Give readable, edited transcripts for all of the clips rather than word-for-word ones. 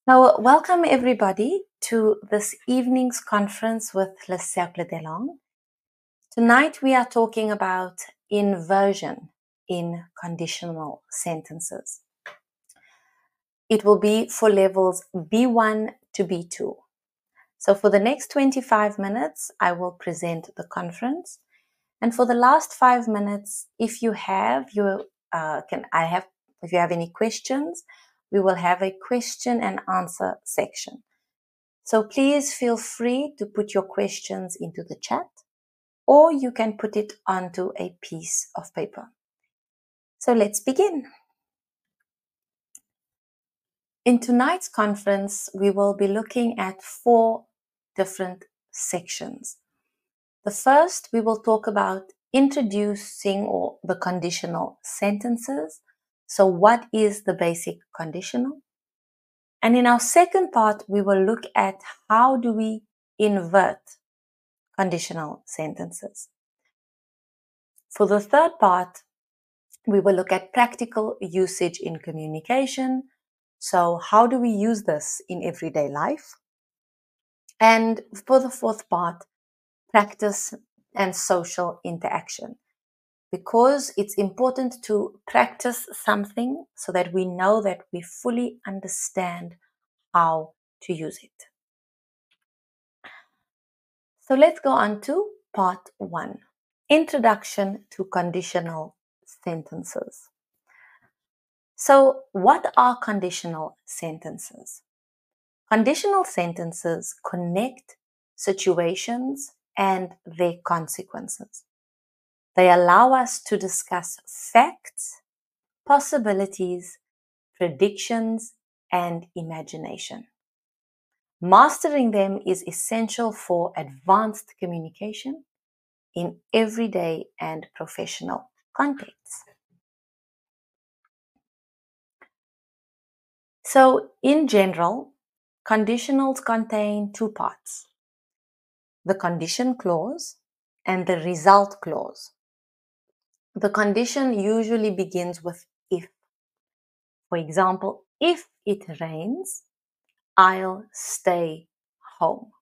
Now, welcome everybody to this evening's conference with Le Cercle des Langues. Tonight we are talking about inversion in conditional sentences. It will be for levels B1 to B2. So for the next 25 minutes, I will present the conference. And for the last 5 minutes, if you have any questions, we will have a question and answer section. So please feel free to put your questions into the chat, or you can put it onto a piece of paper. So let's begin. In tonight's conference, we will be looking at 4 different sections. The first, we will talk about introducing or the conditional sentences. So what is the basic conditional? And in our second part, we will look at how do we invert conditional sentences. For the third part, we will look at practical usage in communication. So how do we use this in everyday life? And for the fourth part, practice and social interaction. Because it's important to practice something so that we know that we fully understand how to use it. So let's go on to part 1. Introduction to conditional sentences. So what are conditional sentences? Conditional sentences connect situations and their consequences. They allow us to discuss facts, possibilities, predictions, and imagination. Mastering them is essential for advanced communication in everyday and professional contexts. So, in general, conditionals contain 2 parts: the condition clause and the result clause. The condition usually begins with if. For example, if it rains, I'll stay home.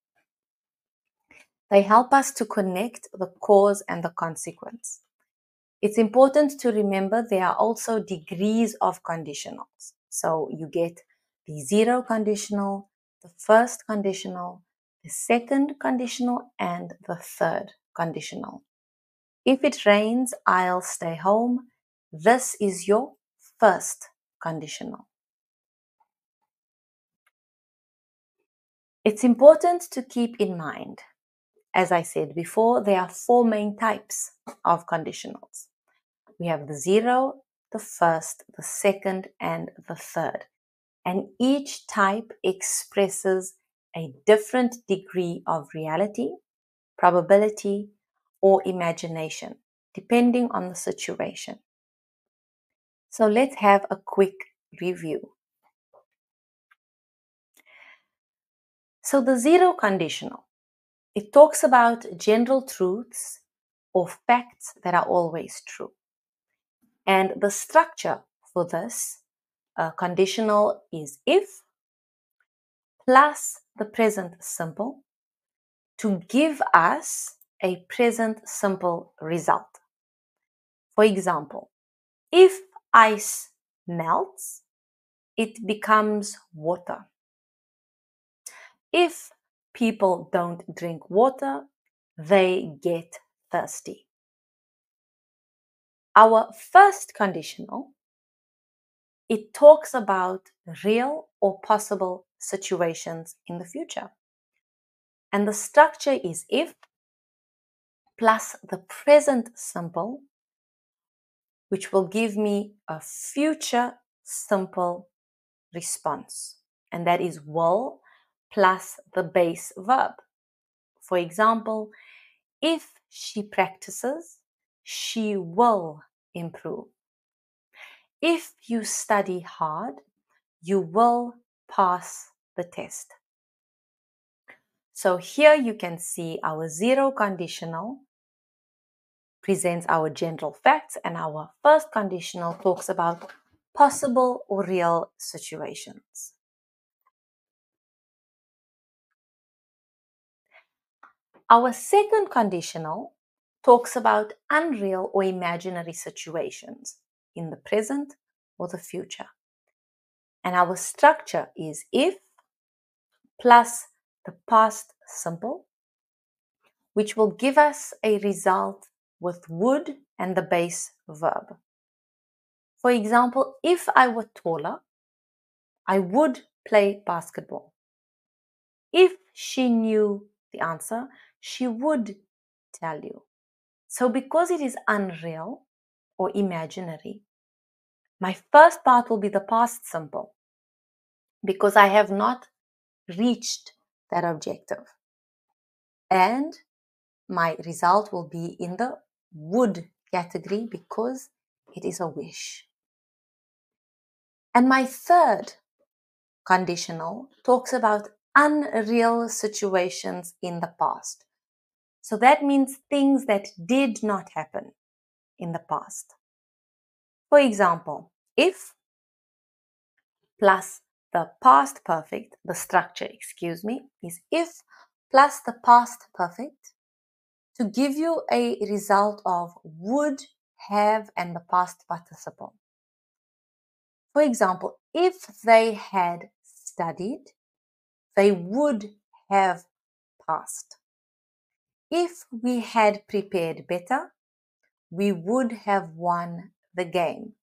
They help us to connect the cause and the consequence. It's important to remember there are also degrees of conditionals. So you get the 0 conditional, the first conditional, the second conditional, and the third conditional. If it rains, I'll stay home. This is your first conditional. It's important to keep in mind, as I said before, there are 4 main types of conditionals. We have the 0, the first, the second, and the third. And each type expresses a different degree of reality, probability, or imagination, depending on the situation. So let's have a quick review. So the 0 conditional, it talks about general truths or facts that are always true. And the structure for this conditional is if plus the present simple to give us a present simple result. For example, if ice melts, it becomes water. If people don't drink water, they get thirsty. Our first conditional, it talks about real or possible situations in the future. And the structure is if plus the present simple, which will give me a future simple response. And that is will plus the base verb. For example, if she practices, she will improve. If you study hard, you will pass the test. So here you can see our 0 conditional presents our general facts, and our first conditional talks about possible or real situations. Our second conditional talks about unreal or imaginary situations in the present or the future. And our structure is if plus the past simple, which will give us a result with would and the base verb. For example, if I were taller, I would play basketball. If she knew the answer, she would tell you. So because it is unreal or imaginary, my first part will be the past simple because I have not reached that objective. And my result will be in the would category because it is a wish. And my third conditional talks about unreal situations in the past. So that means things that did not happen in the past. For example, if plus the past perfect, the structure, is if plus the past perfect to give you a result of would, have, and the past participle. For example, if they had studied, they would have passed. If we had prepared better, we would have won the game.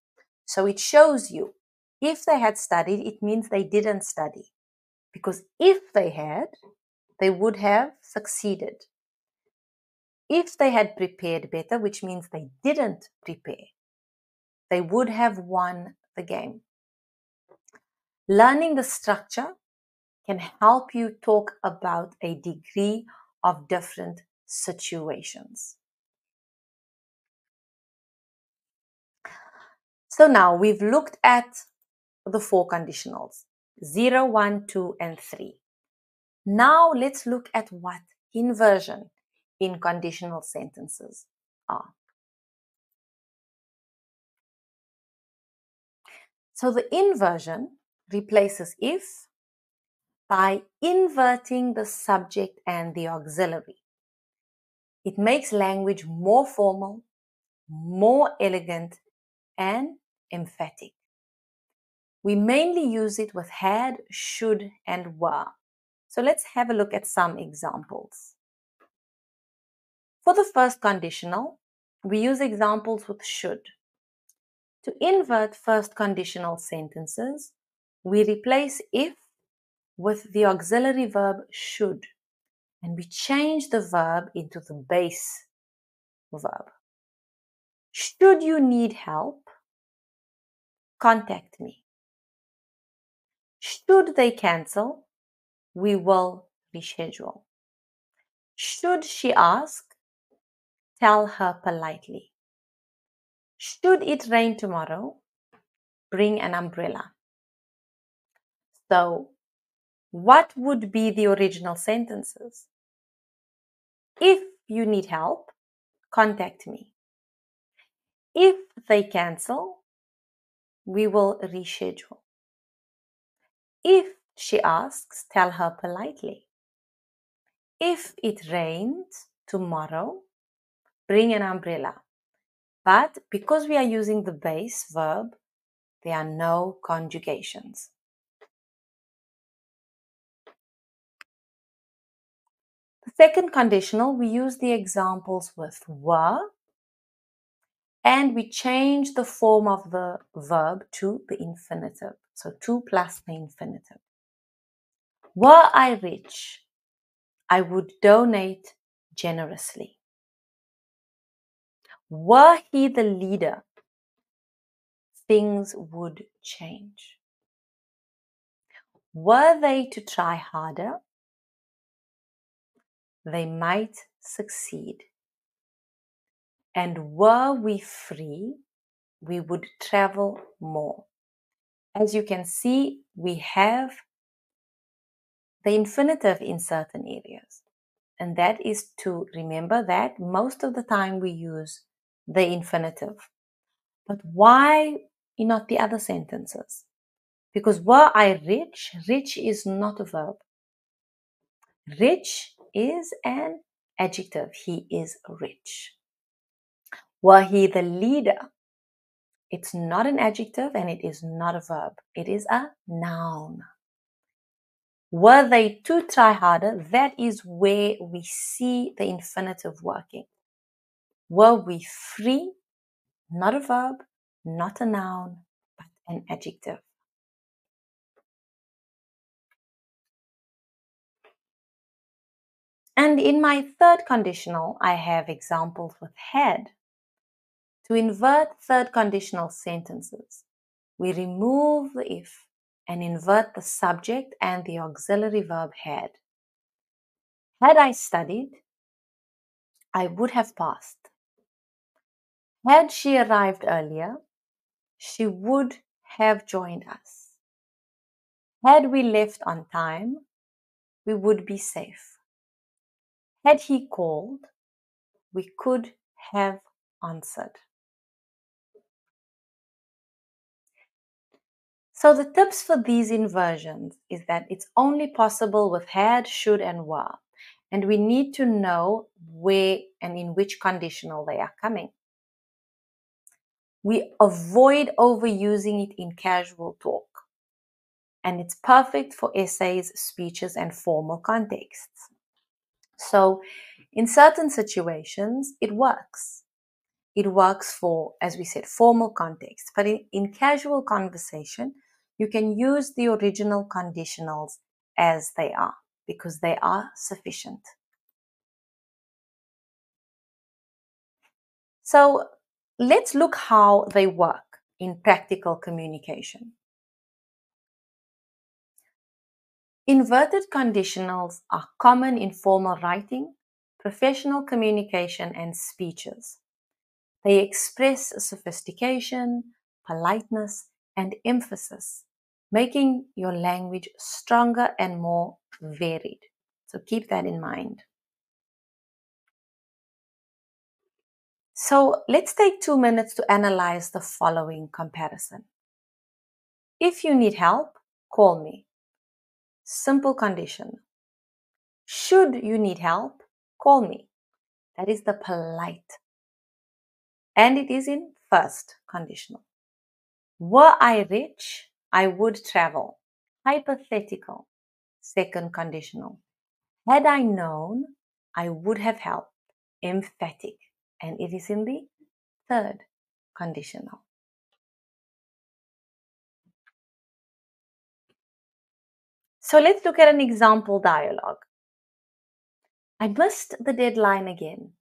So it shows you, if they had studied, it means they didn't study. Because if they had, they would have succeeded. If they had prepared better, which means they didn't prepare, they would have won the game. Learning the structure can help you talk about a degree of different situations. So now we've looked at the 4 conditionals, 0, 1, 2, and 3. Now let's look at what inversion in conditional sentences are. So the inversion replaces if by inverting the subject and the auxiliary. It makes language more formal, more elegant, and emphatic. We mainly use it with had, should, and were. So let's have a look at some examples. For the first conditional, we use examples with should. To invert first conditional sentences, we replace if with the auxiliary verb should, and we change the verb into the base verb. Should you need help, contact me. Should they cancel, we will reschedule. Should she ask, tell her politely. Should it rain tomorrow, bring an umbrella. So, what would be the original sentences? If you need help, contact me. If they cancel, we will reschedule. If she asks, tell her politely. If it rains tomorrow, bring an umbrella. But because we are using the base verb, there are no conjugations. The second conditional, we use the examples with were, and we change the form of the verb to the infinitive. So to plus the infinitive. Were I rich, I would donate generously. Were he the leader, things would change. Were they to try harder, they might succeed. And were we free, we would travel more. As you can see, we have the infinitive in certain areas. And that is to remember that most of the time we use the infinitive. But why not the other sentences? Because were I rich? Rich is not a verb. Rich is an Adjective, he is rich. Were he the leader? It's not an adjective and it is not a verb. It is a noun. Were they to try harder? That is where we see the infinitive working. Were we free? Not a verb, not a noun, but an adjective. And in my third conditional, I have examples with had. To invert third conditional sentences, we remove the if and invert the subject and the auxiliary verb had. Had I studied, I would have passed. Had she arrived earlier, she would have joined us. Had we left on time, we would be safe. Had he called, we could have answered. So the tips for these inversions is that it's only possible with had, should, and were. And we need to know where and in which conditional they are coming. We avoid overusing it in casual talk. And it's perfect for essays, speeches, and formal contexts. So in certain situations, it works. It works for, as we said, formal context. But in casual conversation, you can use the original conditionals as they are because they are sufficient. So let's look how they work in practical communication. Inverted conditionals are common in formal writing, professional communication, and speeches. They express sophistication, politeness, and emphasis, making your language stronger and more varied. So keep that in mind. So let's take 2 minutes to analyze the following comparison. If you need help, call me. Simple condition. Should you need help, call me. That is the polite. And it is in first conditional. Were I rich, I would travel. Hypothetical. Second conditional. Had I known, I would have helped. Emphatic. And it is in the third conditional. So let's look at an example dialogue. I missed the deadline again.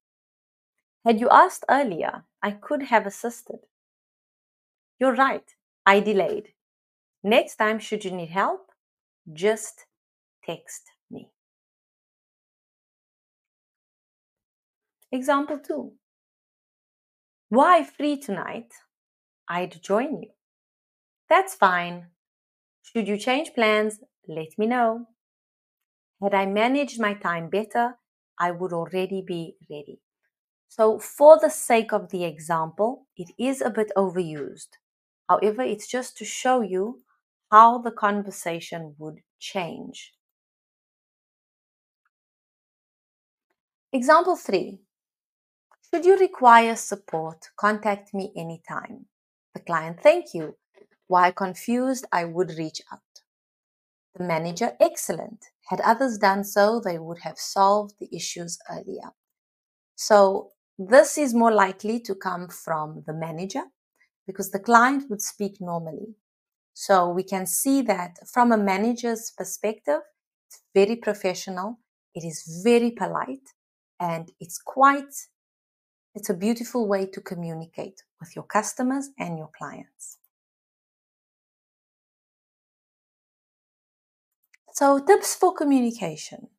Had you asked earlier, I could have assisted. You're right, I delayed. Next time, should you need help, just text me. Example 2. Were I free tonight, I'd join you. That's fine. Should you change plans, let me know. Had I managed my time better, I would already be ready. So for the sake of the example, it is a bit overused. However, it's just to show you how the conversation would change. Example 3. Should you require support, contact me anytime. The client, thank you. Why confused, I would reach out. The manager, excellent. Had others done so, they would have solved the issues earlier. So this is more likely to come from the manager because the client would speak normally. So we can see that from a manager's perspective, it's very professional, it is very polite, and it's a beautiful way to communicate with your customers and your clients. So tips for communication.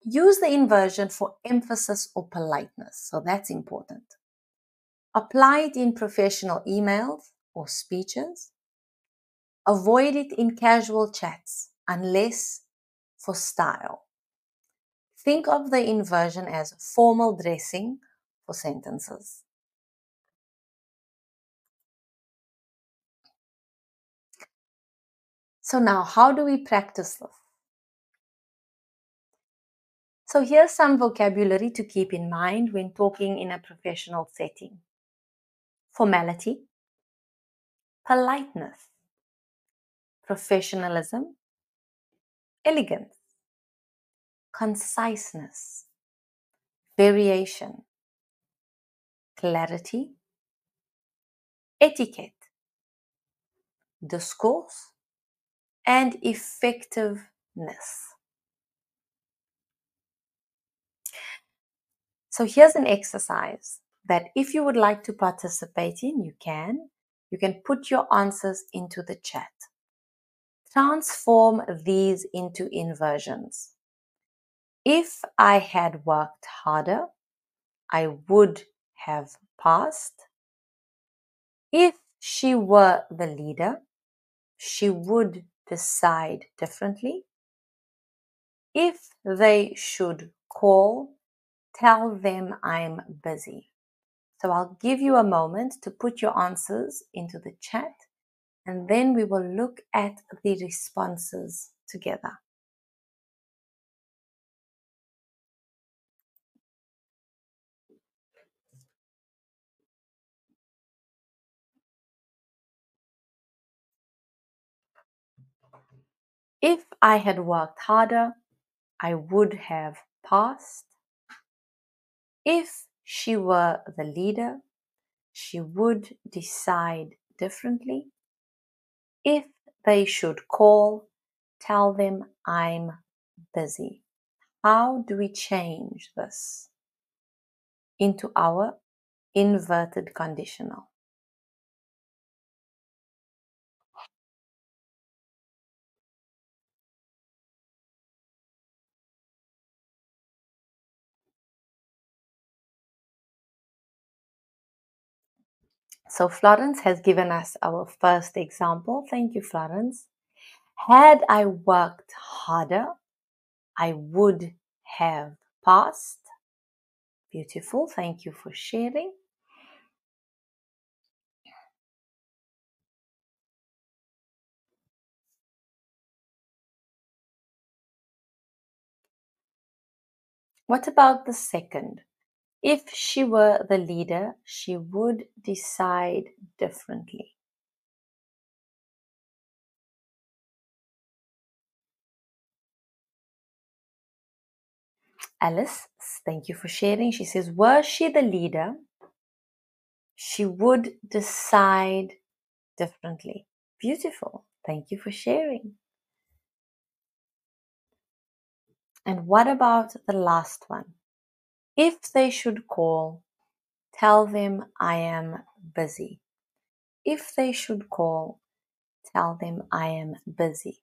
Use the inversion for emphasis or politeness. So that's important. Apply it in professional emails or speeches. Avoid it in casual chats unless for style. Think of the inversion as formal dressing for sentences. So now, how do we practice this? So here's some vocabulary to keep in mind when talking in a professional setting. Formality, politeness, professionalism, elegance, conciseness, variation, clarity, etiquette, discourse, and effectiveness. So here's an exercise that if you would like to participate in, you can. You can put your answers into the chat. Transform these into inversions. If I had worked harder, I would have passed. If she were the leader, she would decide differently. If they should call, tell them I'm busy. So I'll give you a moment to put your answers into the chat, and then we will look at the responses together. If I had worked harder, I would have passed. If she were the leader, she would decide differently. If they should call, tell them I'm busy. How do we change this into our inverted conditional? So Florence has given us our first example. Thank you, Florence. Had I worked harder, I would have passed. Beautiful. Thank you for sharing. What about the second? If she were the leader, she would decide differently. Alice, thank you for sharing. She says, were she the leader, she would decide differently. Beautiful. Thank you for sharing. And what about the last one? If they should call, tell them I am busy. If they should call, tell them I am busy.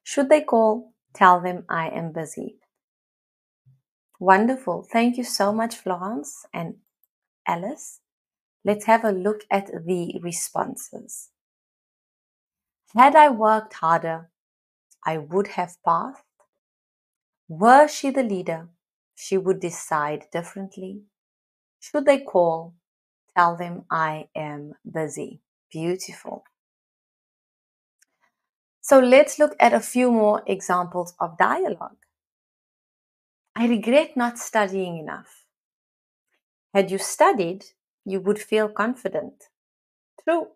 Should they call, tell them I am busy. Wonderful. Thank you so much, Florence and Alice. Let's have a look at the responses. Had I worked harder, I would have passed. Were she the leader, she would decide differently. Should they call, tell them I am busy. Beautiful. So let's look at a few more examples of dialogue. I regret not studying enough. Had you studied, you would feel confident. True.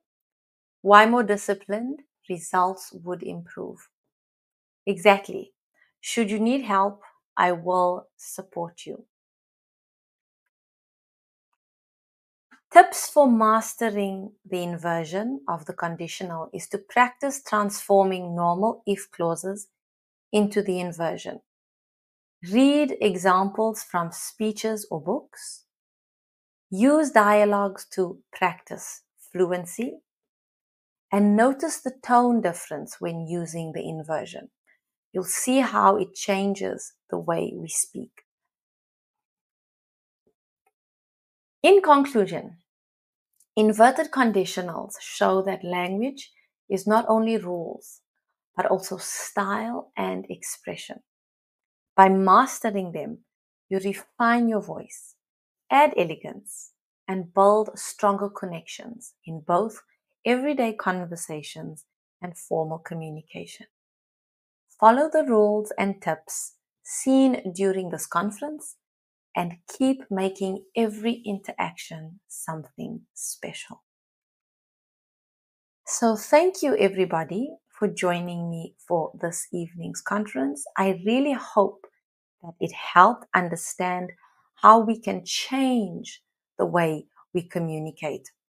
Why more disciplined? Results would improve. Exactly. Should you need help, I will support you. Tips for mastering the inversion of the conditional is to practice transforming normal if clauses into the inversion. Read examples from speeches or books. Use dialogues to practice fluency. And notice the tone difference when using the inversion. You'll see how it changes the way we speak. In conclusion, inverted conditionals show that language is not only rules, but also style and expression. By mastering them, you refine your voice, add elegance, and build stronger connections in both everyday conversations and formal communication. Follow the rules and tips seen during this conference and keep making every interaction something special. So thank you everybody for joining me for this evening's conference. I really hope that it helped understand how we can change the way we communicate.